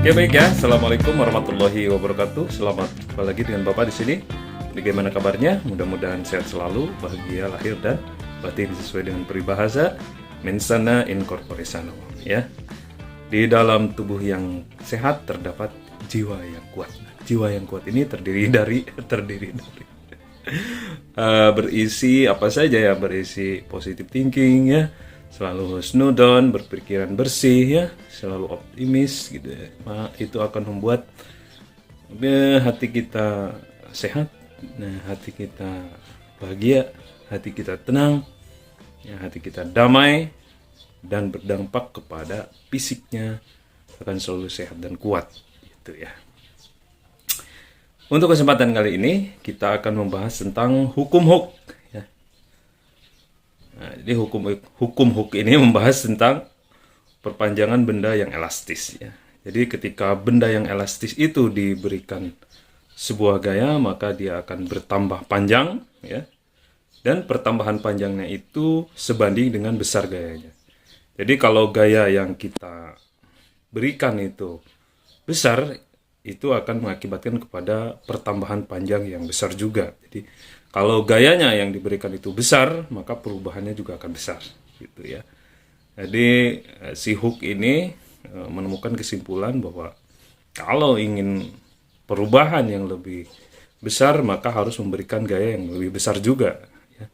Ya baik ya, Assalamualaikum warahmatullahi wabarakatuh. Selamat kembali lagi dengan Bapak di sini. Bagaimana kabarnya? Mudah-mudahan sehat selalu, bahagia lahir dan batin sesuai dengan peribahasa mensana in corpore sano. Ya, di dalam tubuh yang sehat terdapat jiwa yang kuat. Jiwa yang kuat ini terdiri dari berisi apa saja ya, berisi positive thinking ya, selalu husnudon, berpikiran bersih ya, selalu optimis gitu ya. Itu akan membuat hati kita sehat, nah hati kita bahagia, hati kita tenang, ya, hati kita damai dan berdampak kepada fisiknya akan selalu sehat dan kuat gitu ya. Untuk kesempatan kali ini kita akan membahas tentang hukum huk ya. Nah, jadi hukum huk ini membahas tentang perpanjangan benda yang elastis ya. Jadi ketika benda yang elastis itu diberikan sebuah gaya, maka dia akan bertambah panjang ya. Dan pertambahan panjangnya itu sebanding dengan besar gayanya. Jadi kalau gaya yang kita berikan itu besar, itu akan mengakibatkan kepada pertambahan panjang yang besar juga. Jadi kalau gayanya yang diberikan itu besar, maka perubahannya juga akan besar gitu ya. Jadi si Hook ini menemukan kesimpulan bahwa kalau ingin perubahan yang lebih besar, maka harus memberikan gaya yang lebih besar juga ya.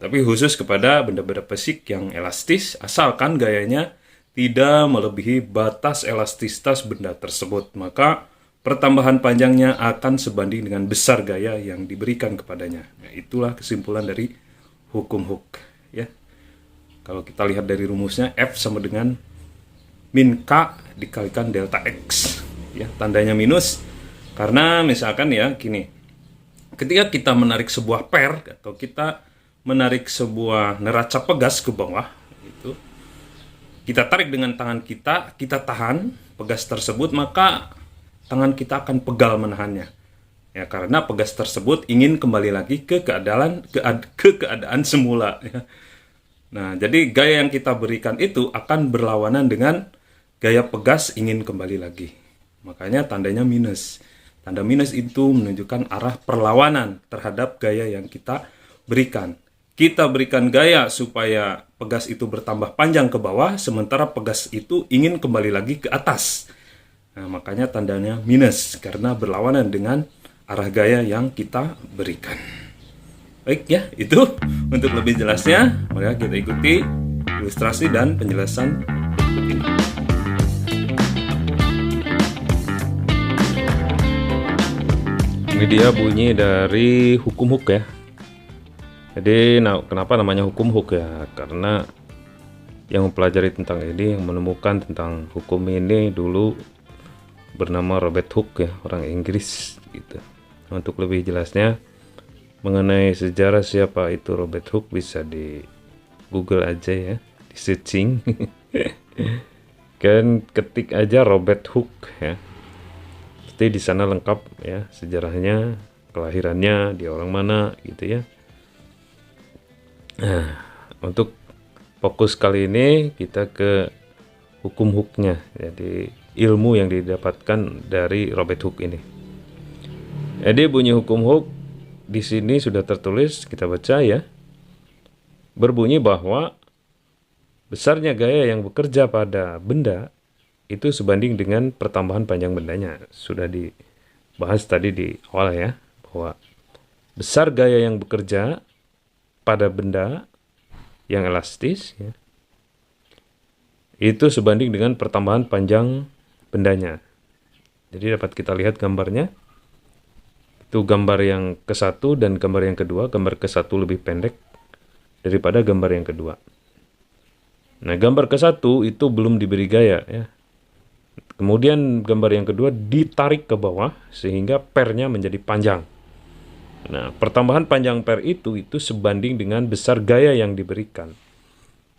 Tapi khusus kepada benda-benda fisik yang elastis, asalkan gayanya tidak melebihi batas elastisitas benda tersebut, maka pertambahan panjangnya akan sebanding dengan besar gaya yang diberikan kepadanya. Nah, itulah kesimpulan dari hukum Hook ya. Kalau kita lihat dari rumusnya, F sama dengan min K dikalikan delta X ya, tandanya minus karena misalkan ya gini, ketika kita menarik sebuah per atau kita menarik sebuah neraca pegas ke bawah itu, kita tarik dengan tangan kita, kita tahan pegas tersebut, maka tangan kita akan pegal menahannya. Ya, karena pegas tersebut ingin kembali lagi ke keadaan semula. Ya. Nah, jadi gaya yang kita berikan itu akan berlawanan dengan gaya pegas ingin kembali lagi. Makanya tandanya minus. Tanda minus itu menunjukkan arah perlawanan terhadap gaya yang kita berikan. Kita berikan gaya supaya pegas itu bertambah panjang ke bawah, sementara pegas itu ingin kembali lagi ke atas. Nah, makanya tandanya minus, karena berlawanan dengan arah gaya yang kita berikan. Baik ya, itu untuk lebih jelasnya, maka kita ikuti ilustrasi dan penjelasan berikut ini. Ini dia bunyi dari hukum Hook ya. Jadi kenapa namanya hukum Hook ya? Karena yang mempelajari tentang ini, yang menemukan tentang hukum ini dulu bernama Robert Hooke ya, orang Inggris gitu. Untuk lebih jelasnya mengenai sejarah siapa itu Robert Hooke, bisa di Google aja ya, di searching. Kan ketik aja Robert Hooke ya. Pasti di sana lengkap ya sejarahnya, kelahirannya, dia orang mana gitu ya. Nah, untuk fokus kali ini kita ke hukum Hook-nya, jadi ilmu yang didapatkan dari Robert Hooke ini. Jadi bunyi hukum Hooke di sini sudah tertulis, kita baca ya. Berbunyi bahwa besarnya gaya yang bekerja pada benda itu sebanding dengan pertambahan panjang bendanya. Sudah dibahas tadi di awal ya, bahwa besar gaya yang bekerja pada benda yang elastis ya, itu sebanding dengan pertambahan panjang bendanya. Jadi dapat kita lihat gambarnya. Itu gambar yang ke-1 dan gambar yang kedua. Gambar ke-1 lebih pendek daripada gambar yang kedua. Nah, gambar ke-1 itu belum diberi gaya ya. Kemudian gambar yang kedua ditarik ke bawah sehingga pernya menjadi panjang. Nah, pertambahan panjang per itu sebanding dengan besar gaya yang diberikan.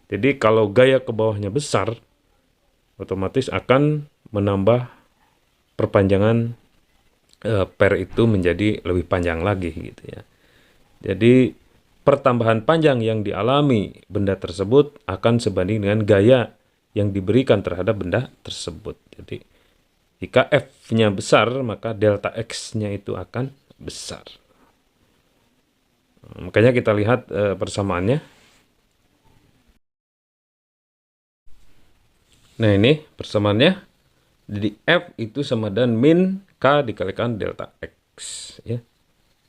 Jadi kalau gaya ke bawahnya besar, otomatis akan menambah perpanjangan per itu menjadi lebih panjang lagi gitu ya. Jadi pertambahan panjang yang dialami benda tersebut akan sebanding dengan gaya yang diberikan terhadap benda tersebut. Jadi Jika F-nya besar, maka delta X-nya itu akan besar. Makanya kita lihat persamaannya. Nah, ini persamaannya. Jadi F itu sama dengan min K dikalikan delta X. Ya.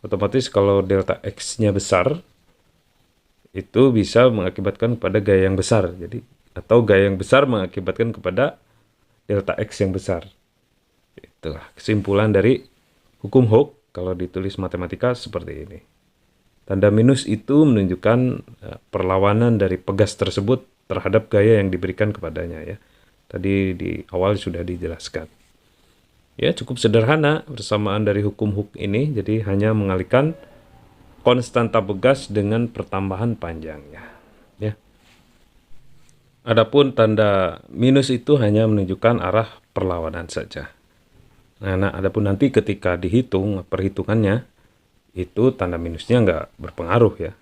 Otomatis kalau delta X-nya besar, itu bisa mengakibatkan kepada gaya yang besar. Jadi, atau gaya yang besar mengakibatkan kepada delta X yang besar. Itulah kesimpulan dari hukum Hooke kalau ditulis matematika seperti ini. Tanda minus itu menunjukkan perlawanan dari pegas tersebut terhadap gaya yang diberikan kepadanya ya. Tadi di awal sudah dijelaskan. Ya, cukup sederhana persamaan dari hukum Hooke ini, jadi hanya mengalihkan konstanta pegas dengan pertambahan panjangnya. Ya. Adapun tanda minus itu hanya menunjukkan arah perlawanan saja. Nah, adapun nanti ketika dihitung perhitungannya, itu tanda minusnya nggak berpengaruh ya.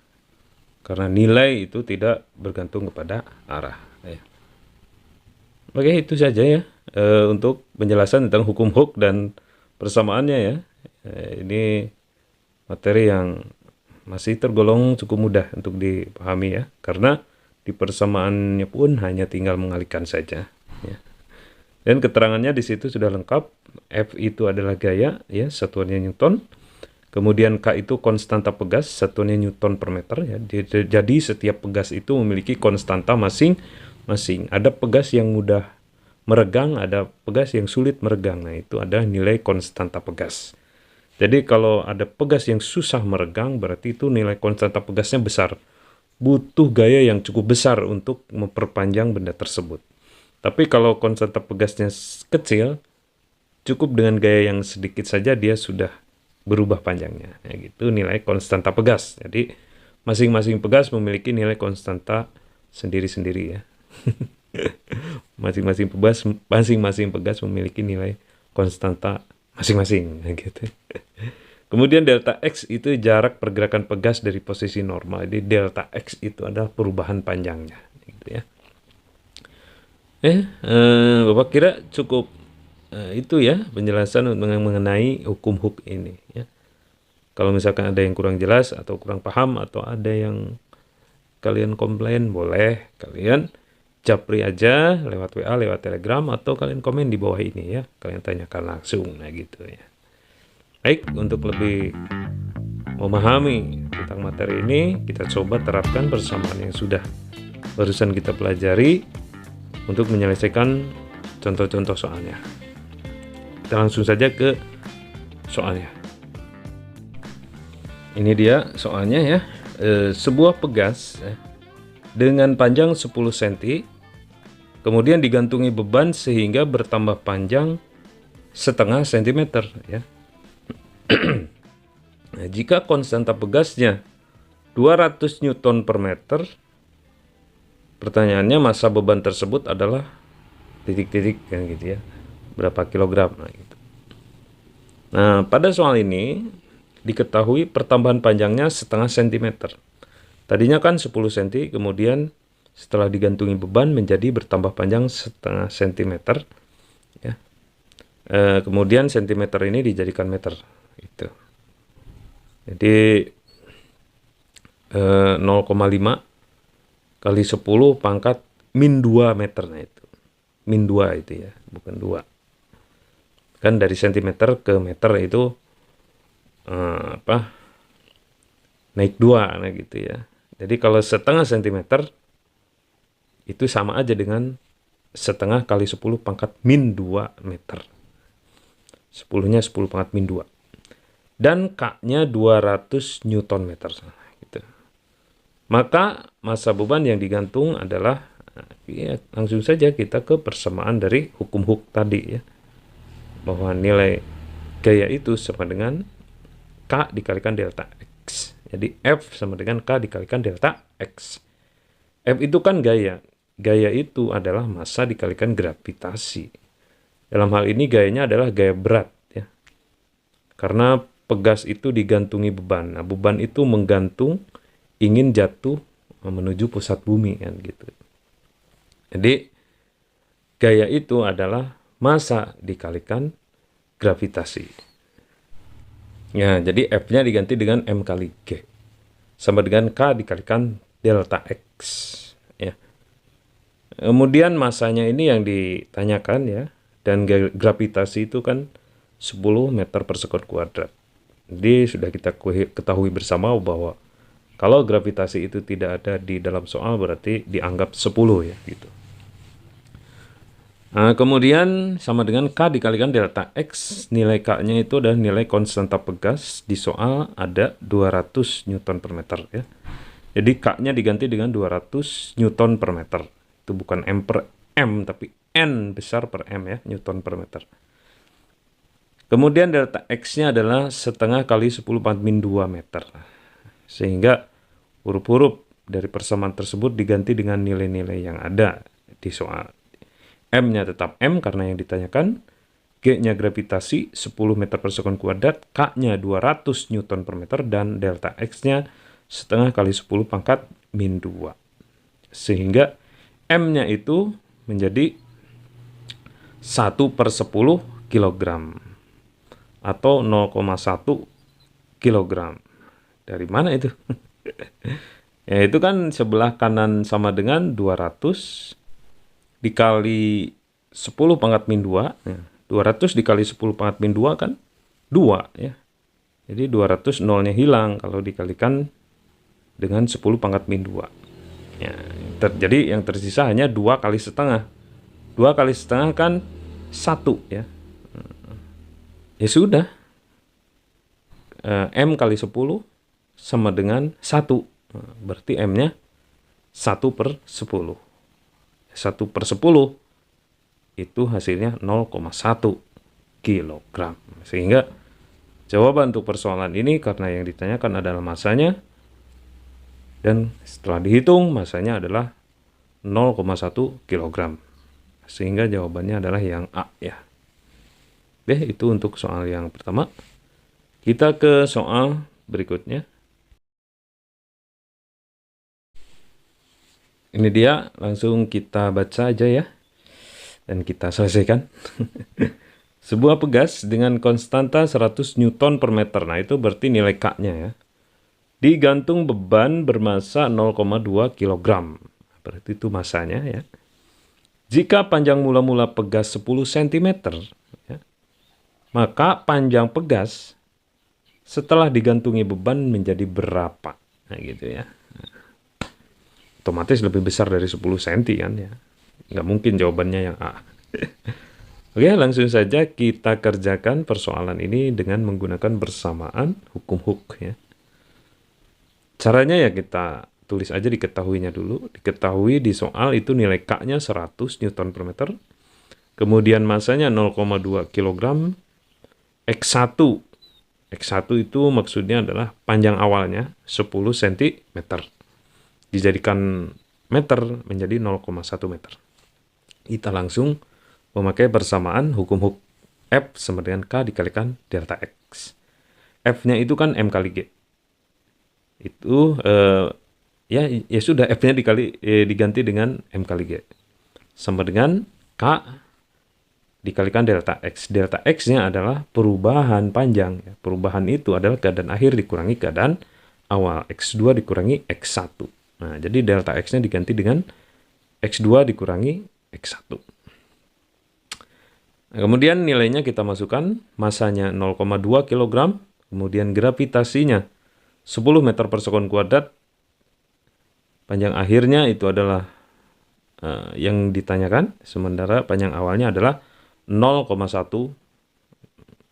Karena nilai itu tidak bergantung kepada arah. Ya. Oke, itu saja ya untuk penjelasan tentang hukum Hooke dan persamaannya ya. Ini materi yang masih tergolong cukup mudah untuk dipahami ya. Karena di persamaannya pun hanya tinggal mengalihkan saja. Ya. Dan keterangannya di situ sudah lengkap. F itu adalah gaya, ya, satuannya Newton. Kemudian K itu konstanta pegas, satuannya Newton per meter. Ya. Jadi setiap pegas itu memiliki konstanta masing-masing. Ada pegas yang mudah meregang, ada pegas yang sulit meregang. Nah, itu ada nilai konstanta pegas. Jadi kalau ada pegas yang susah meregang, berarti itu nilai konstanta pegasnya besar. Butuh gaya yang cukup besar untuk memperpanjang benda tersebut. Tapi kalau konstanta pegasnya kecil, cukup dengan gaya yang sedikit saja dia sudah berubah panjangnya. Ya, gitu nilai konstanta pegas. Jadi masing-masing pegas memiliki nilai konstanta sendiri-sendiri ya. Masing-masing pegas memiliki nilai konstanta masing-masing gitu. Kemudian delta X itu jarak pergerakan pegas dari posisi normal. Jadi delta X itu adalah perubahan panjangnya gitu ya. Bapak kira cukup itu ya penjelasan mengenai hukum Hooke ini ya. Kalau misalkan ada yang kurang jelas atau kurang paham atau ada yang kalian komplain, boleh kalian japri aja lewat WA, lewat Telegram, atau kalian komen di bawah ini ya. Kalian tanyakan langsung, nah gitu ya. Baik, untuk lebih memahami tentang materi ini, kita coba terapkan persamaan yang sudah barusan kita pelajari untuk menyelesaikan contoh-contoh soalnya. Kita langsung saja ke soalnya. Ini dia soalnya ya. Sebuah pegas dengan panjang 10 cm kemudian digantungi beban sehingga bertambah panjang setengah sentimeter ya. Nah, jika konstanta pegasnya 200 Newton per meter, pertanyaannya masa beban tersebut adalah titik-titik kan gitu ya. Berapa kilogram nah gitu. Nah, pada soal ini diketahui pertambahan panjangnya setengah sentimeter. Tadinya kan 10 cm, kemudian setelah digantungi beban menjadi bertambah panjang setengah sentimeter. Ya. Kemudian sentimeter ini dijadikan meter. Itu. Jadi 0,5 kali 10 pangkat min 2 meter. Nah itu. Min 2 itu ya, bukan 2. Kan dari sentimeter ke meter itu naik 2 nah gitu ya. Jadi kalau setengah sentimeter itu sama aja dengan setengah kali 10 pangkat min 2 meter. 10-nya 10 pangkat min 2. Dan K-nya 200 Newton meter. Gitu. Maka masa beban yang digantung adalah, ya, langsung saja kita ke persamaan dari hukum Hooke tadi ya. Bahwa nilai gaya itu sama dengan K dikalikan delta X. Jadi F sama dengan K dikalikan delta X. F itu kan gaya. Gaya itu adalah massa dikalikan gravitasi. Dalam hal ini gayanya adalah gaya berat ya. Karena pegas itu digantungi beban. Nah, beban itu menggantung ingin jatuh menuju pusat bumi kan gitu. Jadi gaya itu adalah massa dikalikan gravitasi. Ya, jadi F-nya diganti dengan M kali G. Sama dengan K dikalikan delta X. Ya. Kemudian massanya ini yang ditanyakan ya. Dan gravitasi itu kan 10 meter per sekon kuadrat. Jadi sudah kita ketahui bersama bahwa kalau gravitasi itu tidak ada di dalam soal berarti dianggap 10 ya gitu. Nah, kemudian sama dengan K dikalikan delta X, nilai K-nya itu adalah nilai konstanta pegas. Di soal ada 200 Newton per meter ya. Jadi K-nya diganti dengan 200 Newton per meter. Itu bukan M per M, tapi N besar per M ya, Newton per meter. Kemudian delta X-nya adalah setengah kali 10 pangkat min 2 meter. Sehingga huruf-huruf dari persamaan tersebut diganti dengan nilai-nilai yang ada di soal. M-nya tetap M karena yang ditanyakan. G-nya gravitasi 10 meter per sekon kuadrat. K-nya 200 Newton per meter. Dan delta X-nya setengah kali 10 pangkat min 2. Sehingga M-nya itu menjadi 1 per 10 kilogram. Atau 0,1 kilogram. Dari mana itu? Ya itu kan sebelah kanan sama dengan 200 dikali 10 pangkat min 2. Ya. 200 dikali 10 pangkat min 2 kan 2 ya. Jadi 200 nolnya hilang kalau dikalikan dengan 10 pangkat min 2. Ya, jadi yang tersisa hanya 2 kali setengah. 2 kali setengah kan 1 ya. Ya sudah. M kali 10 sama dengan 1. Berarti M-nya 1 per 10. 1 per 10 itu hasilnya 0,1 kilogram. Sehingga jawaban untuk persoalan ini karena yang ditanyakan adalah massanya. Dan setelah dihitung massanya adalah 0,1 kilogram. Sehingga jawabannya adalah yang A ya. Oke, itu untuk soal yang pertama. Kita ke soal berikutnya. Ini dia, langsung kita baca aja ya. Dan kita selesaikan. Sebuah pegas dengan konstanta 100 Newton per meter. Nah, itu berarti nilai K-nya ya. Digantung beban bermassa 0,2 kg. Berarti itu massanya ya. Jika panjang mula-mula pegas 10 cm, ya, maka panjang pegas setelah digantungi beban menjadi berapa? Nah, gitu ya. Otomatis lebih besar dari 10 cm kan ya. Nggak mungkin jawabannya yang A. Oke, langsung saja kita kerjakan persoalan ini dengan menggunakan bersamaan hukum Hooke ya. Caranya ya kita tulis aja diketahuinya dulu. Diketahui di soal itu nilai K-nya 100 Newton per meter. Kemudian massanya 0,2 kg. X1. X1 itu maksudnya adalah panjang awalnya 10 cm. Dijadikan meter menjadi 0,1 meter. Kita langsung memakai persamaan hukum Hooke. F sama dengan K dikalikan delta X. F-nya itu kan M kali G. Itu ya sudah F-nya diganti dengan M kali G. Sama dengan K dikalikan delta X. Delta X-nya adalah perubahan panjang. Perubahan itu adalah keadaan akhir dikurangi keadaan awal. X2 dikurangi X1. Nah, jadi delta X-nya diganti dengan X2 dikurangi X1. Nah, kemudian nilainya kita masukkan, massanya 0,2 kg, kemudian gravitasinya 10 meter per sekon kuadrat, panjang akhirnya itu adalah yang ditanyakan, sementara panjang awalnya adalah 0,1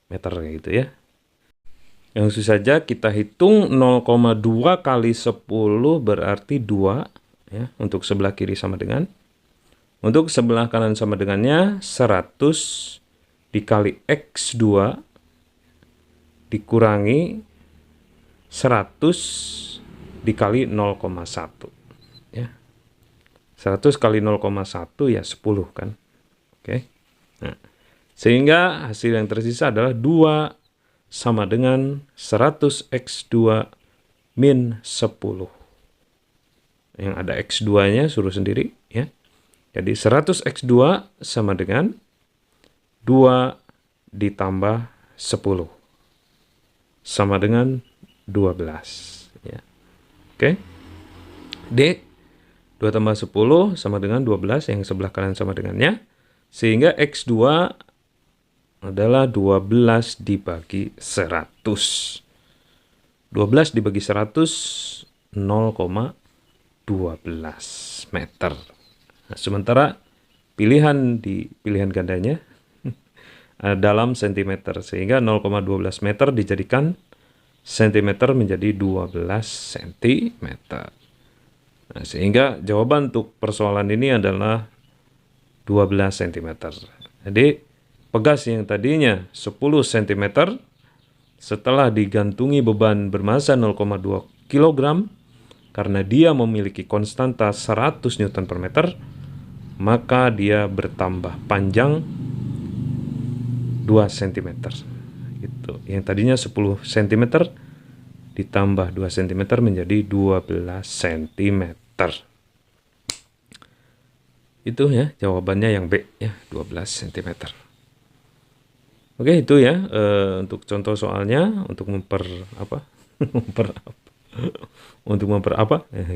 meter gitu ya. Langsung saja kita hitung 0,2 kali 10 berarti 2 ya, untuk sebelah kiri sama dengan. Untuk sebelah kanan sama dengannya 100 dikali X2 dikurangi 100 dikali 0,1 ya. 100 kali 0,1 ya 10 kan. Oke. Nah, sehingga hasil yang tersisa adalah 2 sama dengan 100x2 min 10. Yang ada x2-nya suruh sendiri ya. Jadi 100x2 sama dengan 2 ditambah 10 sama dengan 12. Ya. Oke. D, 2 tambah 10 sama dengan 12, yang sebelah kanan sama dengannya. Sehingga X2 adalah 12 dibagi 100. 12 dibagi 100, 0,12 meter. Nah, sementara pilihan gandanya dalam sentimeter, sehingga 0,12 meter dijadikan sentimeter menjadi 12 sentimeter. Nah, sehingga jawaban untuk persoalan ini adalah 12 cm. Jadi pegas yang tadinya 10 cm setelah digantungi beban bermassa 0,2 kg karena dia memiliki konstanta 100 Newton per meter, maka dia bertambah panjang 2 cm. Gitu. Yang tadinya 10 cm ditambah 2 cm menjadi 12 cm. Itu ya jawabannya yang B ya, 12 cm. Oke, itu ya untuk contoh soalnya untuk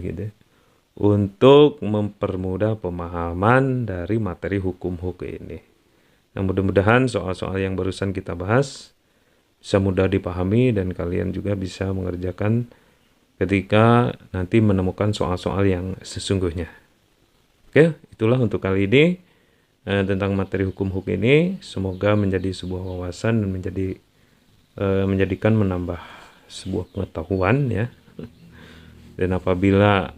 gitu. Untuk mempermudah pemahaman dari materi hukum ini. Nah, mudah-mudahan soal-soal yang barusan kita bahas bisa mudah dipahami dan kalian juga bisa mengerjakan ketika nanti menemukan soal-soal yang sesungguhnya. Oke, itulah untuk kali ini tentang materi hukum ini. Semoga menjadi sebuah wawasan dan menjadikan menambah sebuah pengetahuan ya. Dan apabila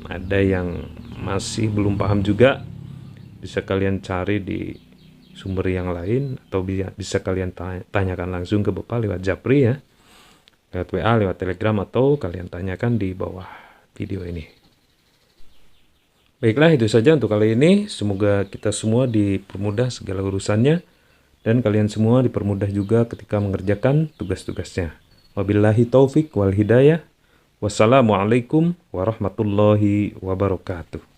ada yang masih belum paham juga, bisa kalian cari di sumber yang lain atau bisa kalian tanyakan langsung ke Bapak lewat Japri ya, lewat WA, lewat Telegram, atau kalian tanyakan di bawah video ini. Baiklah, itu saja untuk kali ini. Semoga kita semua dipermudah segala urusannya dan kalian semua dipermudah juga ketika mengerjakan tugas-tugasnya. Wabillahi taufik wal hidayah. Wassalamualaikum warahmatullahi wabarakatuh.